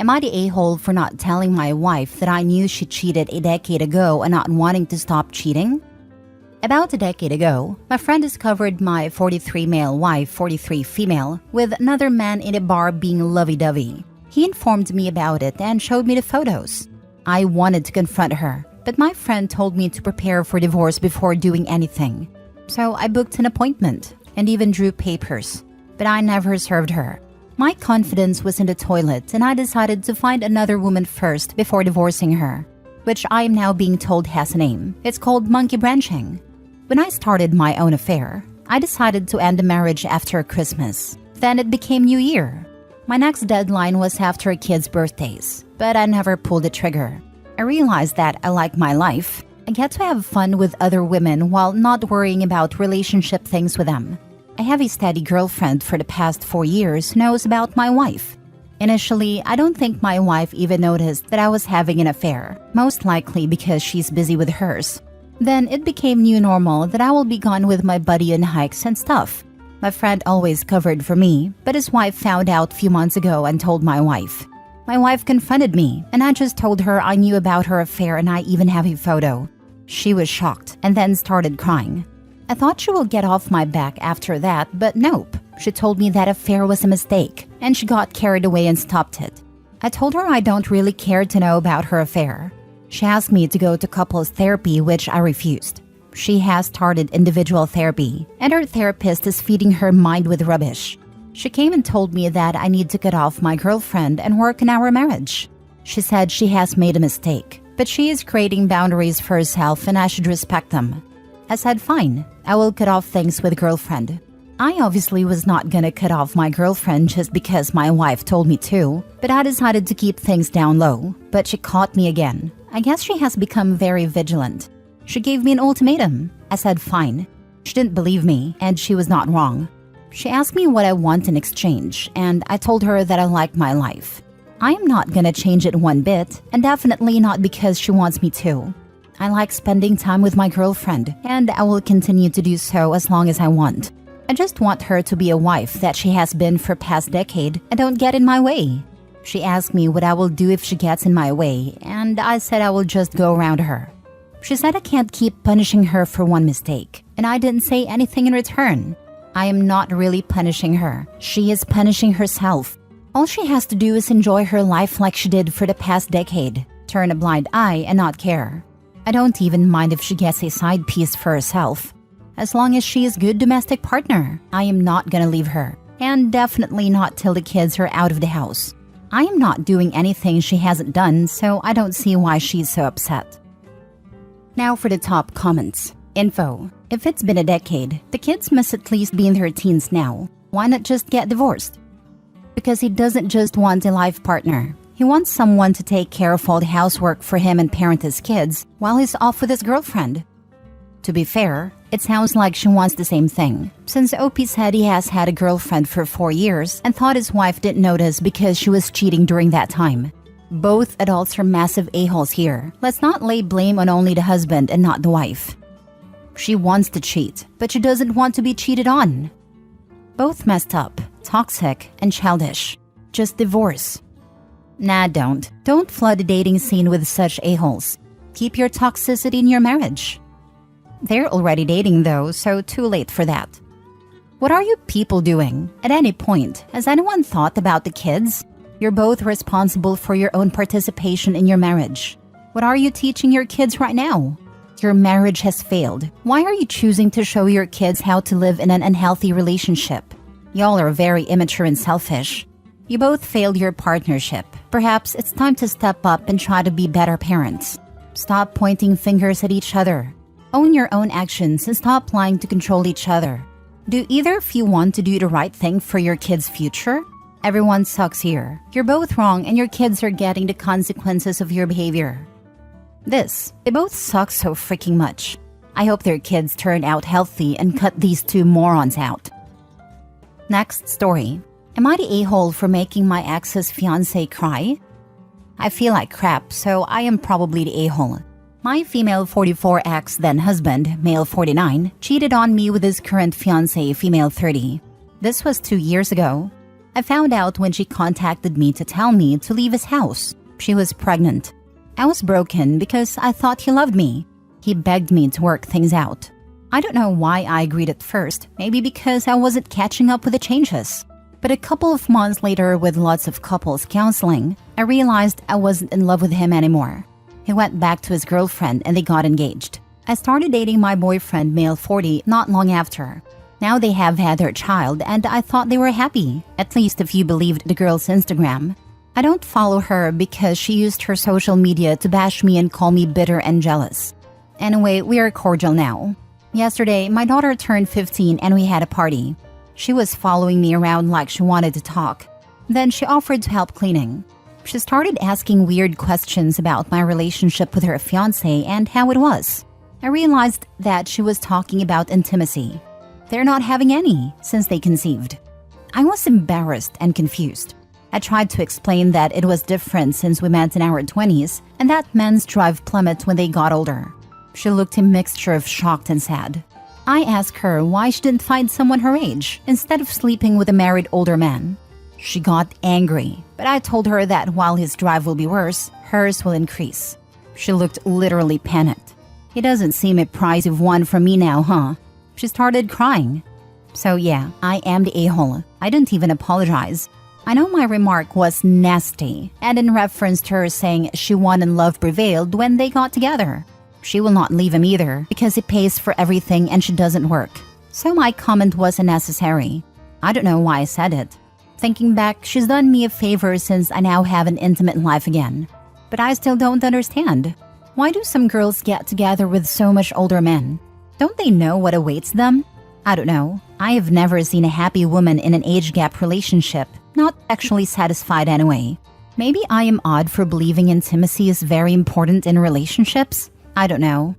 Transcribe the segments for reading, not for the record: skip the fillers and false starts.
Am I the a-hole for not telling my wife that I knew she cheated a decade ago and not wanting to stop cheating? About a decade ago, my friend discovered my 43 male wife, 43 female, with another man in a bar being lovey-dovey. He informed me about it and showed me the photos. I wanted to confront her, but my friend told me to prepare for divorce before doing anything. So I booked an appointment and even drew papers, but I never served her. My confidence was in the toilet and I decided to find another woman first before divorcing her, which I am now being told has a name. It's called monkey branching. When I started my own affair, I decided to end the marriage after Christmas. Then it became New Year. My next deadline was after a kid's birthdays, but I never pulled the trigger. I realized that I like my life. I get to have fun with other women while not worrying about relationship things with them. I have a steady girlfriend for the past 4 years who knows about my wife. Initially, I don't think my wife even noticed that I was having an affair, most likely because she's busy with hers. Then it became new normal that I will be gone with my buddy on hikes and stuff. My friend always covered for me, but his wife found out a few months ago and told my wife. My wife confronted me, and I just told her I knew about her affair and I even have a photo. She was shocked and then started crying. I thought she would get off my back after that, but nope. She told me that affair was a mistake, and she got carried away and stopped it. I told her I don't really care to know about her affair. She asked me to go to couples therapy, which I refused. She has started individual therapy, and her therapist is feeding her mind with rubbish. She came and told me that I need to cut off my girlfriend and work on our marriage. She said she has made a mistake, but she is creating boundaries for herself and I should respect them. I said fine, I will cut off things with girlfriend. I obviously was not gonna cut off my girlfriend just because my wife told me to, but I decided to keep things down low, but she caught me again. I guess she has become very vigilant. She gave me an ultimatum. I said fine. She didn't believe me, and she was not wrong. She asked me what I want in exchange, and I told her that I like my life. I am not gonna change it one bit, and definitely not because she wants me to. I like spending time with my girlfriend, and I will continue to do so as long as I want. I just want her to be a wife that she has been for past decade and don't get in my way. She asked me what I will do if she gets in my way, and I said I will just go around her. She said I can't keep punishing her for one mistake, and I didn't say anything in return. I am not really punishing her. She is punishing herself. All she has to do is enjoy her life like she did for the past decade. Turn a blind eye and not care. I don't even mind if she gets a side piece for herself. As long as she is a good domestic partner, I am not gonna leave her. And definitely not till the kids are out of the house. I am not doing anything she hasn't done, so I don't see why she's so upset. Now for the top comments. Info. If it's been a decade, the kids must at least be in their teens now. Why not just get divorced? Because he doesn't just want a life partner. He wants someone to take care of all the housework for him and parent his kids while he's off with his girlfriend. To be fair, it sounds like she wants the same thing, since OP said he has had a girlfriend for 4 years and thought his wife didn't notice because she was cheating during that time. Both adults are massive a-holes here. Let's not lay blame on only the husband and not the wife. She wants to cheat, but she doesn't want to be cheated on. Both messed up, toxic, and childish. Just divorce. Nah, don't. Don't flood the dating scene with such a-holes. Keep your toxicity in your marriage. They're already dating though, so too late for that. What are you people doing? At any point, has anyone thought about the kids? You're both responsible for your own participation in your marriage. What are you teaching your kids right now? Your marriage has failed. Why are you choosing to show your kids how to live in an unhealthy relationship? Y'all are very immature and selfish. You both failed your partnership. Perhaps it's time to step up and try to be better parents. Stop pointing fingers at each other. Own your own actions and stop lying to control each other. Do either of you want to do the right thing for your kids' future? Everyone sucks here. You're both wrong and your kids are getting the consequences of your behavior. They both suck so freaking much. I hope their kids turn out healthy and cut these two morons out. Next story. Am I the a-hole for making my ex's fiancé cry? I feel like crap, so I am probably the a-hole. My female 44 ex then husband, male 49, cheated on me with his current fiancé, female 30. This was 2 years ago. I found out when she contacted me to tell me to leave his house. She was pregnant. I was broken because I thought he loved me. He begged me to work things out. I don't know why I agreed at first, maybe because I wasn't catching up with the changes. But a couple of months later, with lots of couples counseling, I realized I wasn't in love with him anymore. He went back to his girlfriend and they got engaged. I started dating my boyfriend, male 40, not long after. Now they have had their child and I thought they were happy, at least if you believed the girl's Instagram. I don't follow her because she used her social media to bash me and call me bitter and jealous. Anyway, we are cordial now. Yesterday, my daughter turned 15 and we had a party. She was following me around like she wanted to talk. Then she offered to help cleaning. She started asking weird questions about my relationship with her fiancé and how it was. I realized that she was talking about intimacy. They're not having any since they conceived. I was embarrassed and confused. I tried to explain that it was different since we met in our 20s and that men's drive plummets when they got older. She looked a mixture of shocked and sad. I asked her why she didn't find someone her age instead of sleeping with a married older man. She got angry, but I told her that while his drive will be worse, hers will increase. She looked literally panicked. He doesn't seem a prize you've won from me now, huh? She started crying. So yeah, I am the a-hole. I didn't even apologize. I know my remark was nasty and in reference to her saying she won and love prevailed when they got together. She will not leave him either because he pays for everything and she doesn't work. So my comment was unnecessary. I don't know why I said it. Thinking back, she's done me a favor since I now have an intimate life again. But I still don't understand. Why do some girls get together with so much older men? Don't they know what awaits them? I don't know. I have never seen a happy woman in an age gap relationship, not sexually satisfied anyway. Maybe I am odd for believing intimacy is very important in relationships? I don't know.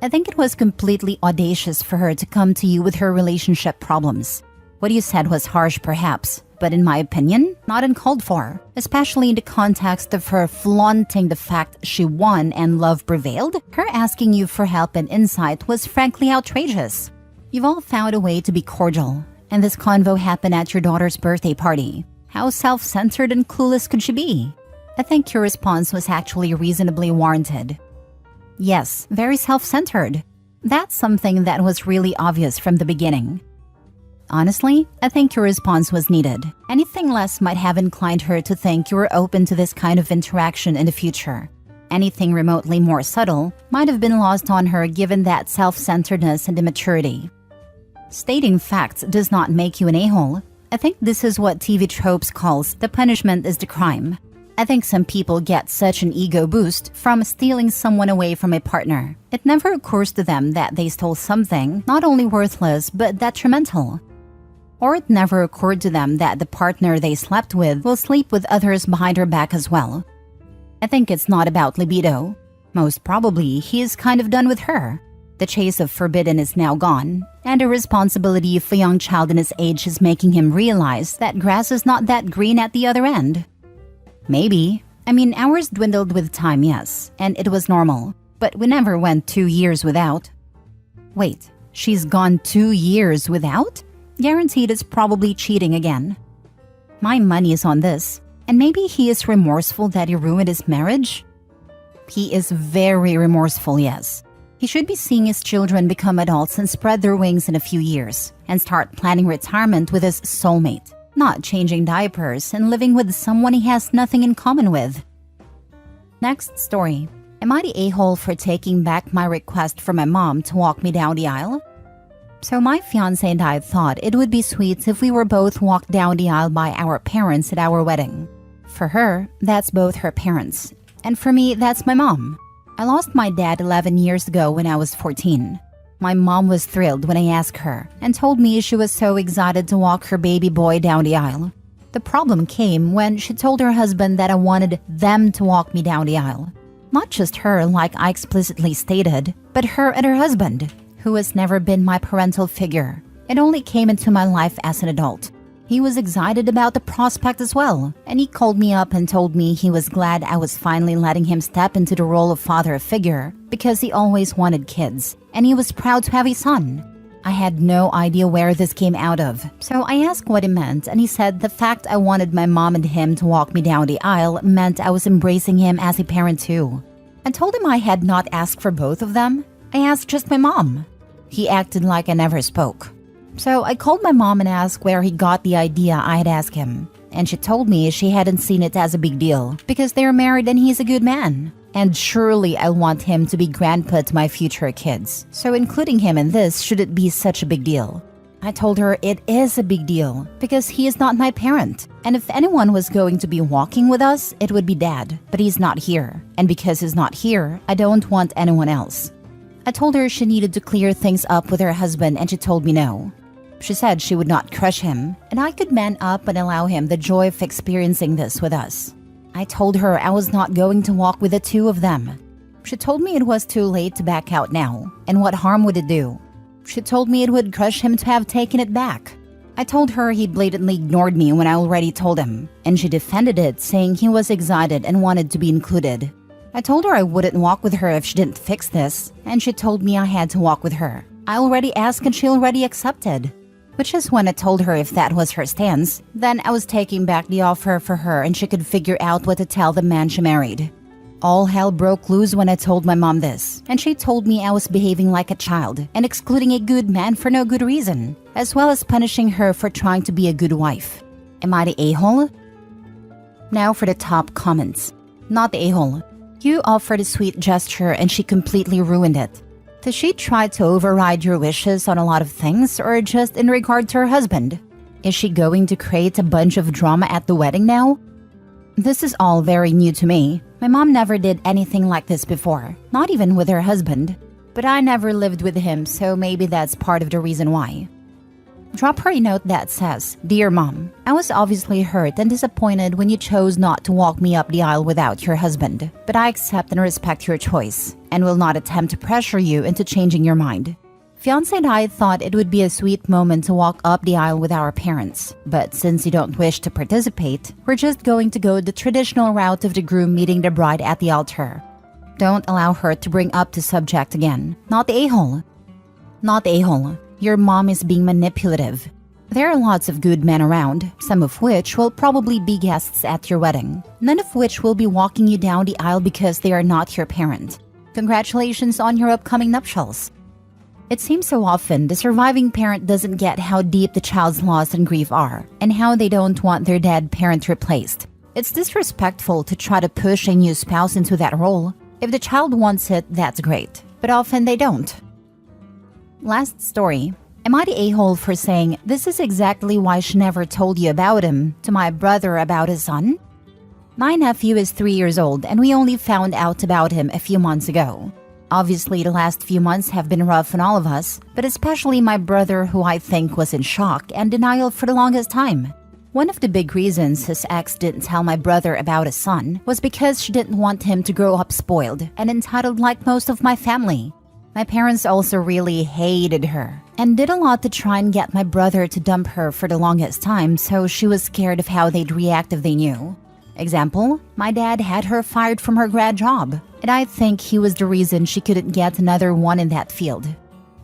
I think it was completely audacious for her to come to you with her relationship problems. What you said was harsh perhaps, but in my opinion, not uncalled for, especially in the context of her flaunting the fact she won and love prevailed. Her asking you for help and insight was frankly outrageous. You've all found a way to be cordial, and this convo happened at your daughter's birthday party. How self-centered and clueless could she be? I think your response was actually reasonably warranted. Yes, very self-centered. That's something that was really obvious from the beginning. Honestly, I think your response was needed. Anything less might have inclined her to think you were open to this kind of interaction in the future. Anything remotely more subtle might have been lost on her given that self-centeredness and immaturity. Stating facts does not make you an a-hole. I think this is what TV tropes calls the punishment is the crime. I think some people get such an ego boost from stealing someone away from a partner. It never occurs to them that they stole something not only worthless but detrimental. Or it never occurred to them that the partner they slept with will sleep with others behind her back as well. I think it's not about libido. Most probably, he is kind of done with her. The chase of forbidden is now gone, and the responsibility of a young child in his age is making him realize that grass is not that green at the other end. Maybe. I mean, ours dwindled with time, yes, and it was normal. But we never went 2 years without. Wait, she's gone 2 years without? Guaranteed it's probably cheating again. My money is on this. And maybe he is remorseful that he ruined his marriage? He is very remorseful, yes. He should be seeing his children become adults and spread their wings in a few years and start planning retirement with his soulmate. Not changing diapers and living with someone he has nothing in common with. Next story. Am I the a-hole for taking back my request for my mom to walk me down the aisle? So my fiancé and I thought it would be sweet if we were both walked down the aisle by our parents at our wedding. For her, that's both her parents. And for me, that's my mom. I lost my dad 11 years ago when I was 14. My mom was thrilled when I asked her and told me she was so excited to walk her baby boy down the aisle. The problem came when she told her husband that I wanted them to walk me down the aisle. Not just her, like I explicitly stated, but her and her husband, who has never been my parental figure. It only came into my life as an adult. He was excited about the prospect as well, and he called me up and told me he was glad I was finally letting him step into the role of father figure because he always wanted kids, and he was proud to have a son. I had no idea where this came out of, so I asked what it meant, and he said the fact I wanted my mom and him to walk me down the aisle meant I was embracing him as a parent too. I told him I had not asked for both of them. I asked just my mom. He acted like I never spoke. So I called my mom and asked where he got the idea I had asked him, and she told me she hadn't seen it as a big deal because they're married and he's a good man. And surely I want him to be grandpa to my future kids, so including him in this shouldn't be such a big deal. I told her it is a big deal because he is not my parent, and if anyone was going to be walking with us, it would be Dad, but he's not here, and because he's not here, I don't want anyone else. I told her she needed to clear things up with her husband, and she told me no. She said she would not crush him, and I could man up and allow him the joy of experiencing this with us. I told her I was not going to walk with the two of them. She told me it was too late to back out now, and what harm would it do? She told me it would crush him to have taken it back. I told her he blatantly ignored me when I already told him, and she defended it, saying he was excited and wanted to be included. I told her I wouldn't walk with her if she didn't fix this, and she told me I had to walk with her. I already asked and she already accepted. Which is when I told her if that was her stance, then I was taking back the offer for her and she could figure out what to tell the man she married. All hell broke loose when I told my mom this, and she told me I was behaving like a child and excluding a good man for no good reason, as well as punishing her for trying to be a good wife. Am I the a-hole? Now for the top comments. Not the a-hole. You offered a sweet gesture and she completely ruined it. Does she try to override your wishes on a lot of things, or just in regard to her husband? Is she going to create a bunch of drama at the wedding now? This is all very new to me. My mom never did anything like this before, not even with her husband. But I never lived with him, so maybe that's part of the reason why. Drop her a note that says, "Dear Mom, I was obviously hurt and disappointed when you chose not to walk me up the aisle without your husband, but I accept and respect your choice, and will not attempt to pressure you into changing your mind. Fiancé and I thought it would be a sweet moment to walk up the aisle with our parents, but since you don't wish to participate, we're just going to go the traditional route of the groom meeting the bride at the altar. Don't allow her to bring up the subject again. Not the a-hole. Not the a-hole. Your mom is being manipulative. There are lots of good men around, some of which will probably be guests at your wedding, none of which will be walking you down the aisle because they are not your parent. Congratulations on your upcoming nuptials." It seems so often the surviving parent doesn't get how deep the child's loss and grief are, and how they don't want their dead parent replaced. It's disrespectful to try to push a new spouse into that role. If the child wants it, that's great, but often they don't. Last story. Am I the a-hole for saying, "This is exactly why she never told you about him," to my brother about his son? My nephew is 3 years old and we only found out about him a few months ago. Obviously, the last few months have been rough on all of us, but especially my brother, who I think was in shock and denial for the longest time. One of the big reasons his ex didn't tell my brother about his son was because she didn't want him to grow up spoiled and entitled like most of my family. My parents also really hated her and did a lot to try and get my brother to dump her for the longest time, so she was scared of how they'd react if they knew. Example, my dad had her fired from her grad job, and I think he was the reason she couldn't get another one in that field.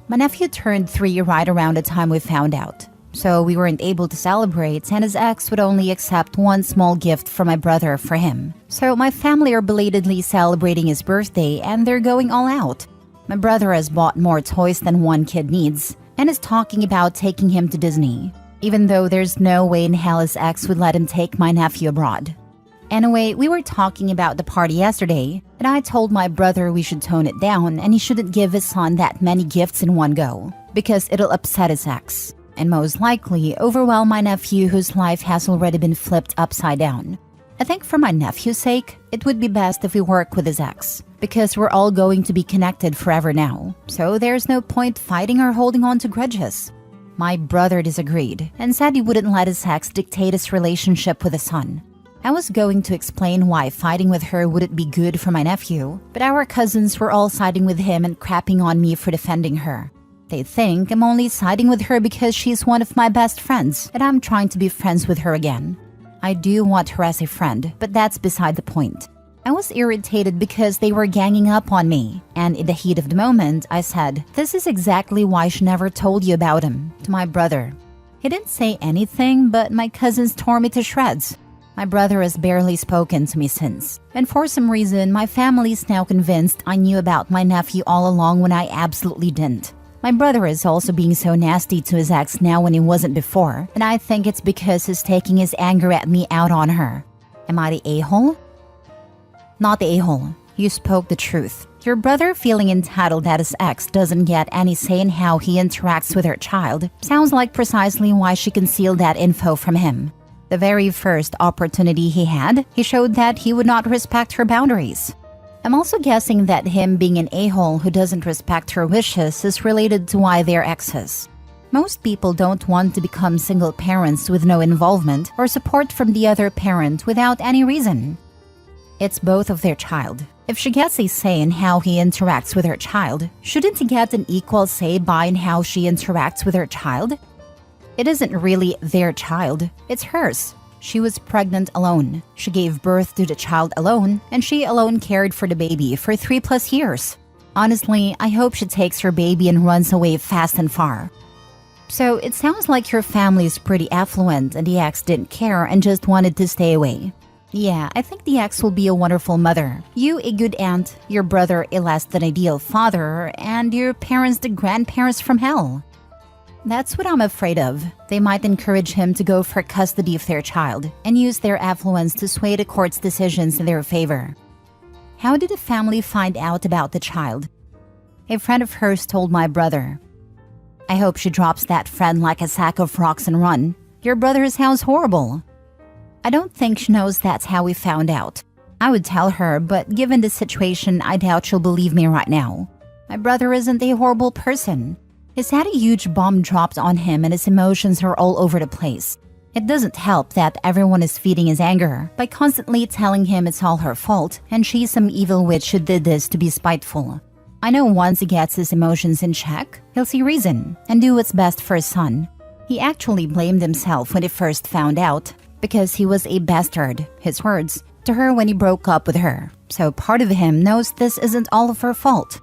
My nephew turned 3 right around the time we found out, so we weren't able to celebrate, and his ex would only accept one small gift from my brother for him. So my family are belatedly celebrating his birthday and they're going all out. My brother has bought more toys than one kid needs and is talking about taking him to Disney, even though there's no way in hell his ex would let him take my nephew abroad. Anyway, we were talking about the party yesterday, and I told my brother we should tone it down and he shouldn't give his son that many gifts in one go, because it'll upset his ex, and most likely overwhelm my nephew whose life has already been flipped upside down. I think for my nephew's sake, it would be best if we work with his ex, because we're all going to be connected forever now, so there's no point fighting or holding on to grudges. My brother disagreed and said he wouldn't let his ex dictate his relationship with his son. I was going to explain why fighting with her wouldn't be good for my nephew, but our cousins were all siding with him and crapping on me for defending her. They think I'm only siding with her because she's one of my best friends and I'm trying to be friends with her again. I do want her as a friend, but that's beside the point. I was irritated because they were ganging up on me, and in the heat of the moment, I said, "This is exactly why she never told you about him," to my brother. He didn't say anything, but my cousins tore me to shreds. My brother has barely spoken to me since, and for some reason, my family is now convinced I knew about my nephew all along when I absolutely didn't. My brother is also being so nasty to his ex now when he wasn't before, and I think it's because he's taking his anger at me out on her. Am I the a-hole? Not the a-hole. You spoke the truth. Your brother feeling entitled that his ex doesn't get any say in how he interacts with her child sounds like precisely why she concealed that info from him. The very first opportunity he had, he showed that he would not respect her boundaries. I'm also guessing that him being an a-hole who doesn't respect her wishes is related to why they're exes. Most people don't want to become single parents with no involvement or support from the other parent without any reason. It's both of their child. If she gets a say in how he interacts with her child, shouldn't he get an equal say by in how she interacts with her child? It isn't really their child, it's hers. She was pregnant alone. She gave birth to the child alone, and she alone cared for the baby for 3+ years. Honestly, I hope she takes her baby and runs away fast and far. So it sounds like your family is pretty affluent and the ex didn't care and just wanted to stay away. Yeah, I think the ex will be a wonderful mother. You a good aunt, your brother a less than ideal father, and your parents the grandparents from hell. That's what I'm afraid of. They might encourage him to go for custody of their child and use their affluence to sway the court's decisions in their favor. How did the family find out about the child? A friend of hers told my brother. I hope she drops that friend like a sack of rocks and run. Your brother sounds horrible. I don't think she knows that's how we found out. I would tell her, but given the situation, I doubt she'll believe me right now. My brother isn't a horrible person. He's had a huge bomb dropped on him and his emotions are all over the place. It doesn't help that everyone is feeding his anger by constantly telling him it's all her fault and she's some evil witch who did this to be spiteful. I know once he gets his emotions in check, he'll see reason and do what's best for his son. He actually blamed himself when he first found out, because he was a bastard, his words, to her when he broke up with her. So part of him knows this isn't all of her fault.